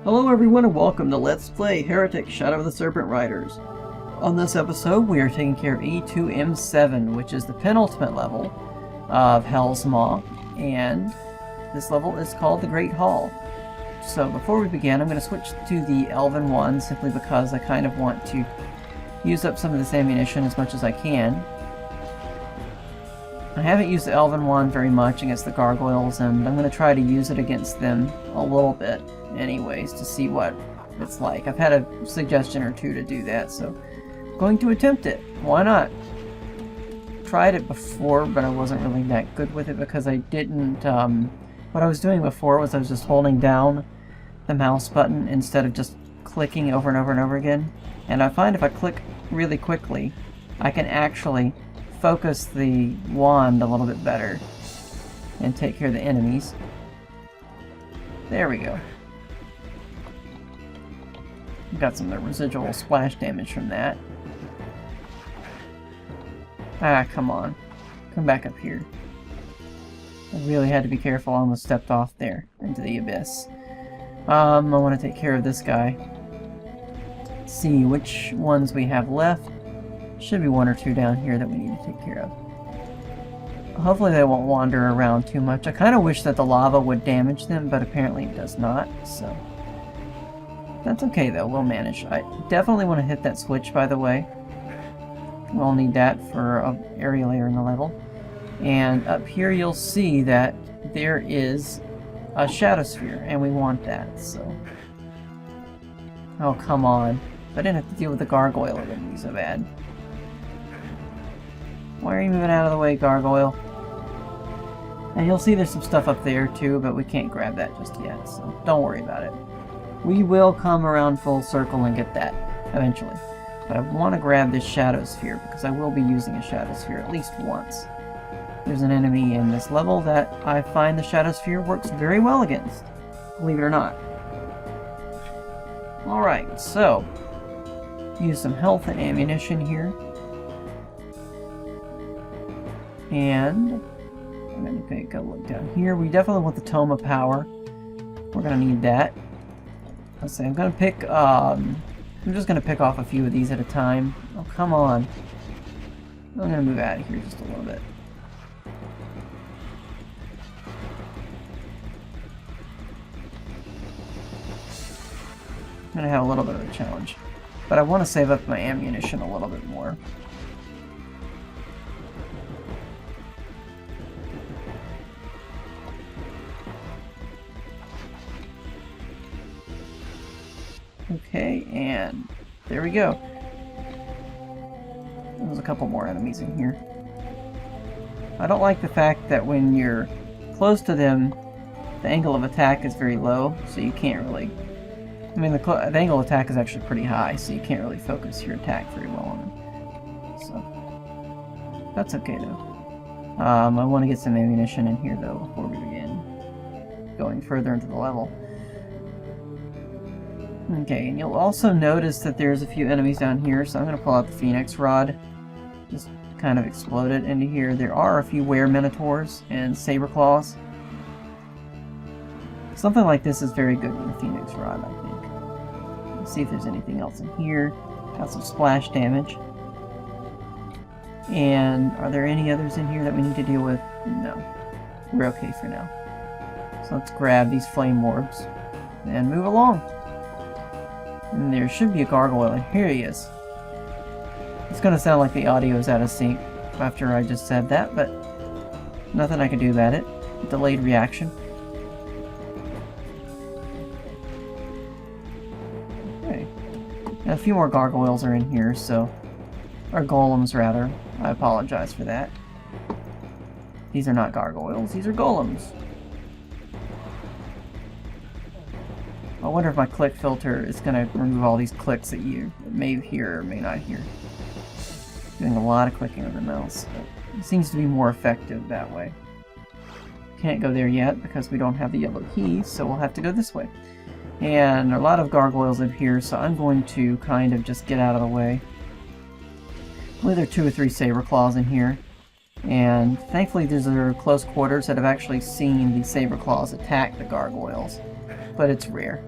Hello everyone and welcome to Let's Play Heretic Shadow of the Serpent Riders. On this episode we are taking care of E2M7, which is the penultimate level of Hell's Maw, and this level is called the Great Hall. So before we begin, I'm going to switch to the Elven one simply because I kind of want to use up some of this ammunition as much as I can. I haven't used the Elven one very much against the gargoyles, and I'm going to try to use it against them a little bit anyways to see what it's like. I've had a suggestion or two to do that, so I'm going to attempt it. Why not? Tried it before, but I wasn't really that good with it because I didn't, what I was doing before was I was just holding down the mouse button instead of just clicking over and over and over again. And I find if I click really quickly, I can actually focus the wand a little bit better and take care of the enemies. There we go. Got some of the residual splash damage from that. Ah, come on. Come back up here. I really had to be careful. I almost stepped off there into the abyss. I want to take care of this guy. Let's see which ones we have left. Should be one or two down here that we need to take care of. Hopefully they won't wander around too much. I kind of wish that the lava would damage them, but apparently it does not, so that's okay though, we'll manage. I definitely want to hit that switch, by the way. We'll need that for an area later in the level. And up here you'll see that there is a shadow sphere, and we want that, so... Oh, come on. I didn't have to deal with the gargoyle, it wouldn't be so bad. Why are you moving out of the way, gargoyle? And you'll see there's some stuff up there too, but we can't grab that just yet, so don't worry about it. We will come around full circle and get that eventually. But I want to grab this shadow sphere because I will be using a shadow sphere at least once. There's an enemy in this level that I find the shadow sphere works very well against, believe it or not. Alright, so use some health and ammunition here. And I'm going to go look down here. We definitely want the Tome of Power. We're going to need that. Let's see, I'm going to pick, I'm just going to pick off a few of these at a time. Oh, come on. I'm going to move out of here just a little bit. I'm going to have a little bit of a challenge. But I want to save up my ammunition a little bit more. Okay, and there we go. There's a couple more enemies in here. I don't like the fact that when you're close to them, the angle of attack is very low, so you can't really... I mean, the angle of attack is actually pretty high, so you can't really focus your attack very well on them. So, that's okay though. I want to get some ammunition in here though before we begin going further into the level. Okay, and you'll also notice that there's a few enemies down here, so I'm going to pull out the Phoenix Rod. Just kind of explode it into here. There are a few Were-Minotaurs and Saber Claws. Something like this is very good with the Phoenix Rod, I think. Let's see if there's anything else in here. Got some splash damage. And are there any others in here that we need to deal with? No. We're okay for now. So let's grab these flame orbs and move along. And there should be a gargoyle, and here he is. It's gonna sound like the audio is out of sync after I just said that, but nothing I can do about it. Delayed reaction. Okay. And a few more gargoyles are in here, so... or golems, rather. I apologize for that. These are not gargoyles, these are golems. I wonder if my click filter is going to remove all these clicks that you may hear or may not hear. Doing a lot of clicking on the mouse, but it seems to be more effective that way. Can't go there yet because we don't have the yellow key, so we'll have to go this way. And a lot of gargoyles live here, so I'm going to kind of just get out of the way. I believe there are 2 or 3 Saber Claws in here. And thankfully these are close quarters that have actually seen the Saber Claws attack the gargoyles. But it's rare.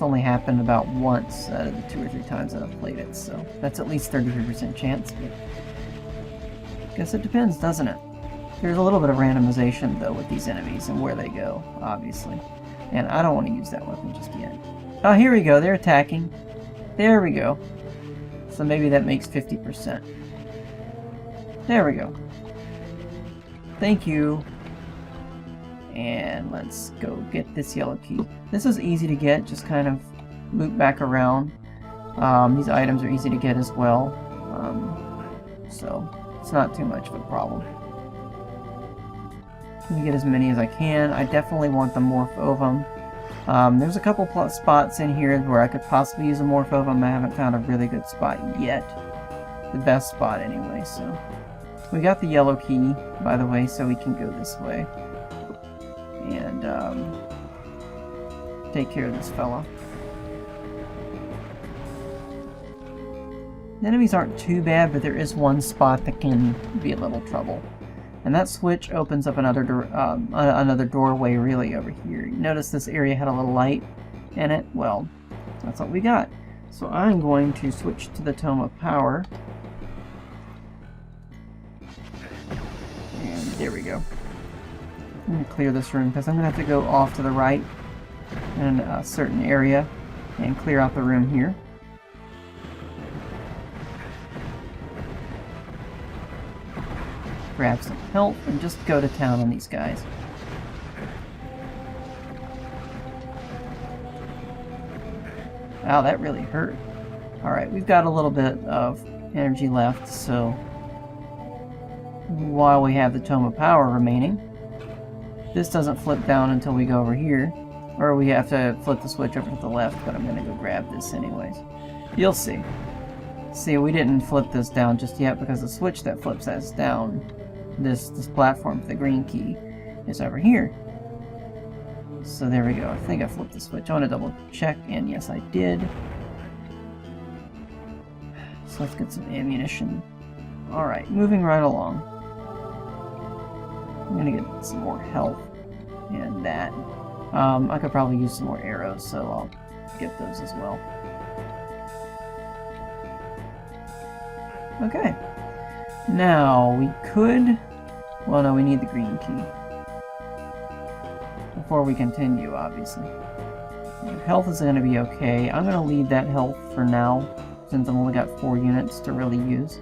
It's only happened about once out of the 2 or 3 times that I've played it, so that's at least 33% chance, but I guess it depends, doesn't it? There's a little bit of randomization, though, with these enemies and where they go, obviously. And I don't want to use that weapon just yet. Oh, here we go, they're attacking. There we go. So maybe that makes 50%. There we go. Thank you. And let's go get this yellow key. This is easy to get, just kind of loop back around. These items are easy to get as well. So it's not too much of a problem. Let me get as many as I can. I definitely want the Morph Ovum. There's a couple spots in here where I could possibly use a Morph Ovum. I haven't found a really good spot yet. The best spot anyway, so. We got the yellow key, by the way, so we can go this way. And, take care of this fella. The enemies aren't too bad, but there is one spot that can be a little trouble. And that switch opens up another doorway really over here. You notice this area had a little light in it? Well, that's what we got. So I'm going to switch to the Tome of Power. And there we go. I'm going to clear this room because I'm going to have to go off to the right in a certain area and clear out the room here. Grab some help and just go to town on these guys. Wow, that really hurt. Alright, we've got a little bit of energy left, so while we have the Tome of Power remaining, this doesn't flip down until we go over here, or we have to flip the switch over to the left, but I'm going to go grab this anyways. You'll see. See, we didn't flip this down just yet because the switch that flips us down, this platform, the green key, is over here. So there we go. I think I flipped the switch. I want to double check, and yes, I did. So let's get some ammunition. Alright, moving right along. I'm gonna get some more health and that. I could probably use some more arrows, so I'll get those as well. Okay. Now, we could... Well, no, we need the green key. Before we continue, obviously. Health is going to be okay. I'm going to leave that health for now, since I've only got 4 units to really use.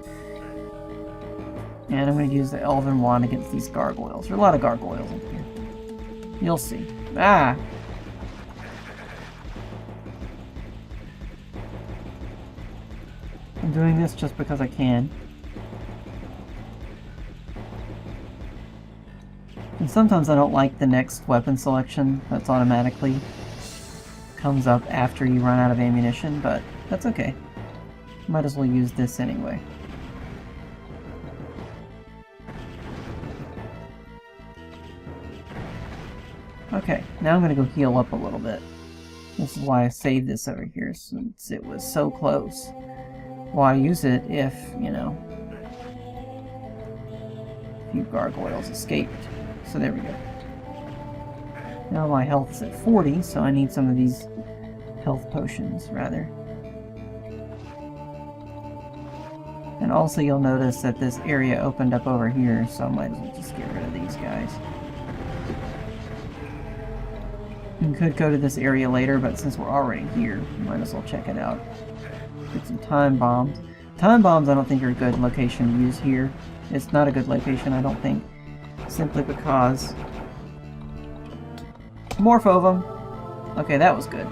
And I'm going to use the Elven Wand against these gargoyles. There are a lot of gargoyles in here. You'll see. Ah! I'm doing this just because I can. And sometimes I don't like the next weapon selection that's automatically comes up after you run out of ammunition, but that's okay. Might as well use this anyway. Okay, now I'm going to go heal up a little bit. This is why I saved this over here, since it was so close. Why use it if, you know, a few gargoyles escaped. So there we go. Now my health is at 40, so I need some of these health potions, rather. And also you'll notice that this area opened up over here, so I might as well just get rid of these guys. You could go to this area later, but since we're already here, we might as well check it out. Get some time bombs. Time bombs I don't think are a good location to use here. It's not a good location, I don't think. Simply because... Morph Ovum! Okay, that was good.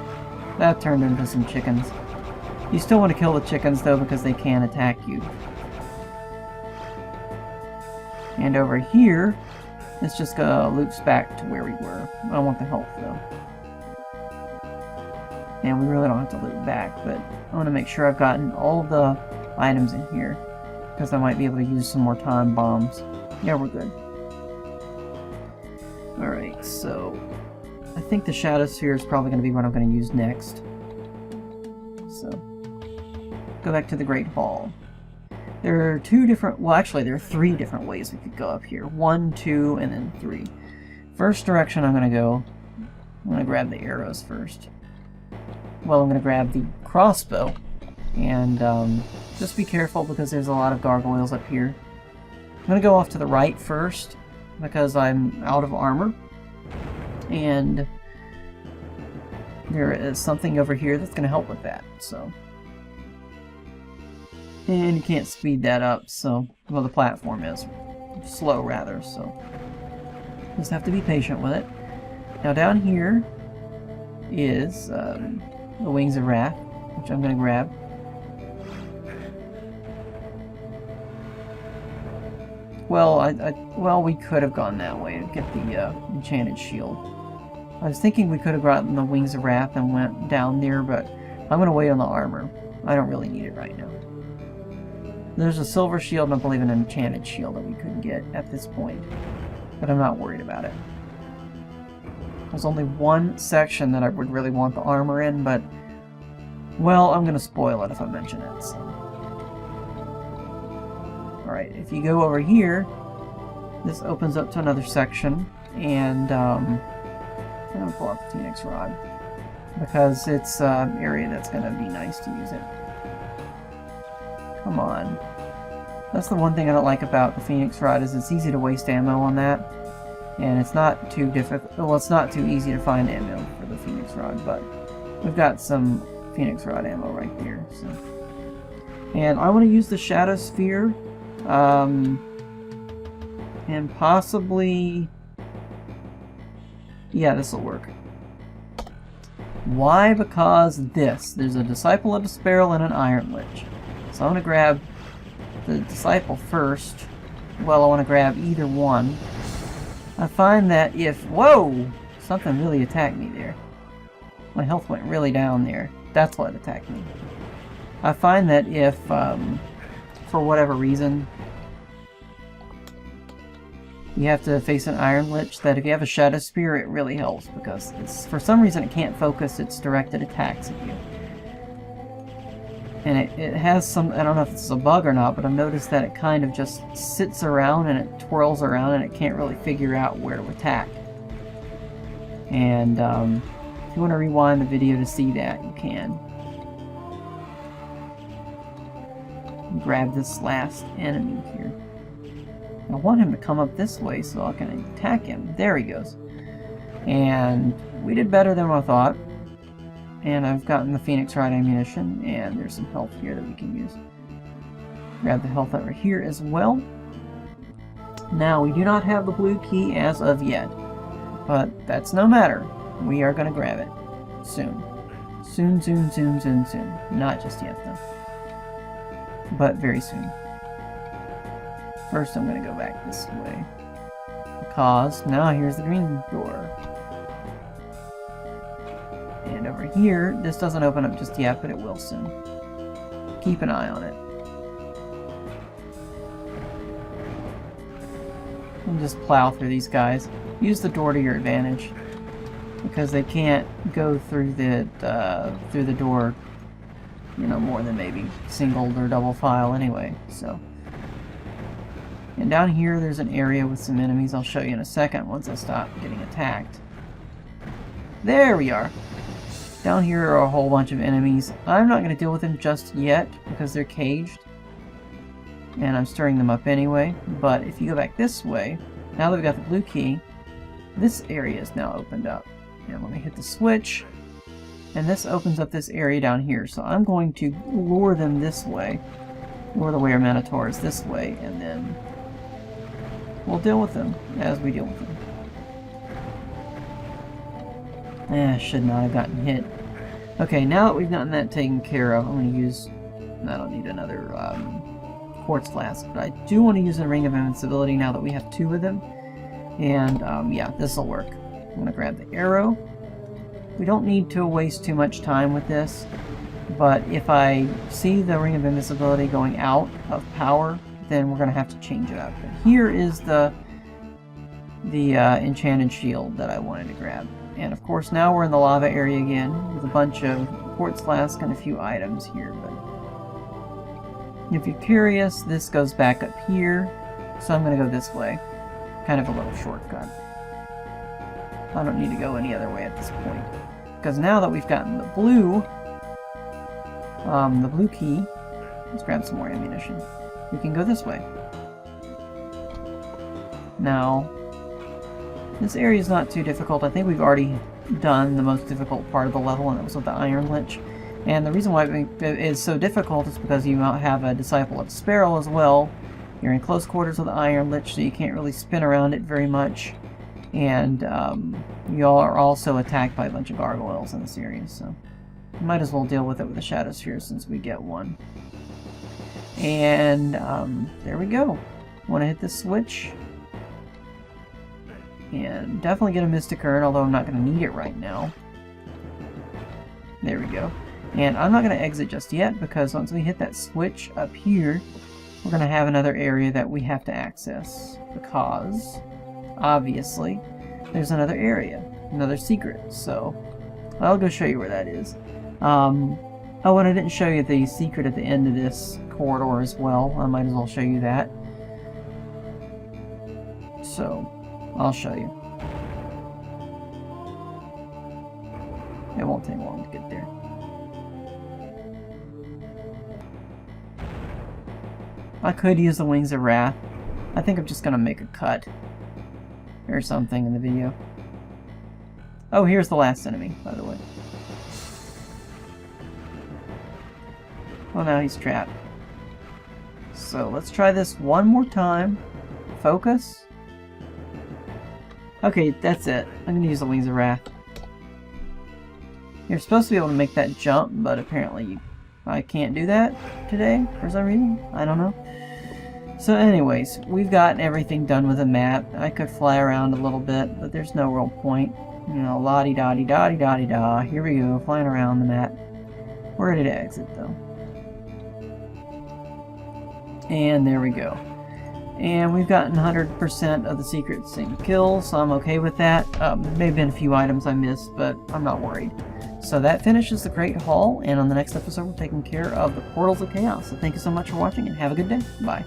That turned into some chickens. You still want to kill the chickens, though, because they can attack you. And over here, this just loops back to where we were. I want the health, though. And we really don't have to loop back, but I want to make sure I've gotten all of the items in here, because I might be able to use some more time bombs. Yeah, we're good. Alright, so I think the Shadow Sphere is probably going to be what I'm going to use next. So, go back to the Great Hall. There are 2 different, well actually there are 3 different ways we could go up here. 1, 2, and then 3. First direction I'm going to go, I'm going to grab the arrows first. well, I'm going to grab the crossbow. And just be careful because there's a lot of gargoyles up here. I'm going to go off to the right first because I'm out of armor. And there is something over here that's going to help with that, so. And you can't speed that up, so, well, the platform is slow rather, so just have to be patient with it. Now down here is the Wings of Wrath, which I'm going to grab. Well, well, we could have gone that way to get the enchanted shield. I was thinking we could have gotten the Wings of Wrath and went down there, but I'm going to wait on the armor. I don't really need it right now. There's a silver shield and I believe an enchanted shield that we could get at this point, but I'm not worried about it. There's only one section that I would really want the armor in, but, well, I'm going to spoil it if I mention it, so. Alright, if you go over here, this opens up to another section, and I'm going to pull out the Phoenix Rod, because it's an area that's going to be nice to use it. Come on. That's the one thing I don't like about the Phoenix Rod, is it's easy to waste ammo on that, and it's not too difficult, well, it's not too easy to find ammo for the Phoenix Rod, but we've got some Phoenix Rod ammo right there, so. And I want to use the Shadow Sphere, and possibly, yeah, this will work. Why? Because there's a Disciple of Despair and an Iron Lich. So I'm going to grab the Disciple first. Well, I want to grab either one. I find that if, whoa, something really attacked me there. My health went really down there. That's what attacked me. I find that if, for whatever reason, you have to face an Iron Lich, that if you have a Shadow Spear, it really helps, because it's, for some reason it can't focus its directed attacks at you. And it has some, I don't know if it's a bug or not, but I've noticed that it kind of just sits around and it twirls around and it can't really figure out where to attack. And if you want to rewind the video to see that, you can. Grab this last enemy here. I want him to come up this way so I can attack him. There he goes. And we did better than I thought. And I've gotten the Phoenix Rod ammunition, and there's some health here that we can use. Grab the health over here as well. Now, we do not have the blue key as of yet, but that's no matter. We are going to grab it soon. Soon, soon, soon, soon, soon. Not just yet, though. But very soon. First, I'm going to go back this way. Because now here's the green door. And over here, this doesn't open up just yet, but it will soon. Keep an eye on it. And just plow through these guys. Use the door to your advantage, because they can't go through the door, you know, more than maybe single or double file anyway. So. And down here, there's an area with some enemies. I'll show you in a second once I stop getting attacked. There we are. Down here are a whole bunch of enemies. I'm not going to deal with them just yet because they're caged. And I'm stirring them up anyway. But if you go back this way, now that we've got the blue key, this area is now opened up. And let me hit the switch. And this opens up this area down here. So I'm going to lure them this way. Lure the Were Minotaurs this way. And then we'll deal with them as we deal with them. Should not have gotten hit. Okay, now that we've gotten that taken care of, I'm going to use... I don't need another quartz flask, but I do want to use a Ring of Invincibility now that we have 2 of them. And, yeah, this will work. I'm going to grab the arrow. We don't need to waste too much time with this, but if I see the Ring of Invincibility going out of power, then we're going to have to change it up. But here is the enchanted shield that I wanted to grab. And of course now we're in the lava area again with a bunch of quartz flasks and a few items here. But if you're curious, this goes back up here, so I'm going to go this way. Kind of a little shortcut. I don't need to go any other way at this point. Because now that we've gotten the blue key, let's grab some more ammunition. We can go this way. Now, this area is not too difficult. I think we've already done the most difficult part of the level, and it was with the Iron Lich. And the reason why it is so difficult is because you might have a Disciple of Sparrow as well. You're in close quarters with the Iron Lich, so you can't really spin around it very much. And you all are also attacked by a bunch of gargoyles in this area, so you might as well deal with it with the Shadow Sphere since we get one. And there we go. Want to hit this switch. And definitely get a Mystic Urn, although I'm not going to need it right now. There we go. And I'm not going to exit just yet, because once we hit that switch up here, we're going to have another area that we have to access. Because, obviously, there's another area. Another secret. So, I'll go show you where that is. Oh, and I didn't show you the secret at the end of this corridor as well. I might as well show you that. So, I'll show you. It won't take long to get there. I could use the Wings of Wrath. I think I'm just gonna make a cut or something in the video. Oh, here's the last enemy, by the way. Well, now he's trapped. So let's try this one more time. Focus. Okay, that's it. I'm gonna use the Wings of Wrath. You're supposed to be able to make that jump, but apparently I can't do that today for some reason. I don't know. So anyways, we've gotten everything done with the map. I could fly around a little bit, but there's no real point. You know, la-di-da-di-da-di-da-di-da. Here we go, flying around the map. We're ready to exit, though. And there we go. And we've gotten 100% of the secret single kill, so I'm okay with that. May have been a few items I missed, but I'm not worried. So that finishes the Great Hall, and on the next episode we're taking care of the Portals of Chaos. So thank you so much for watching, and have a good day. Bye.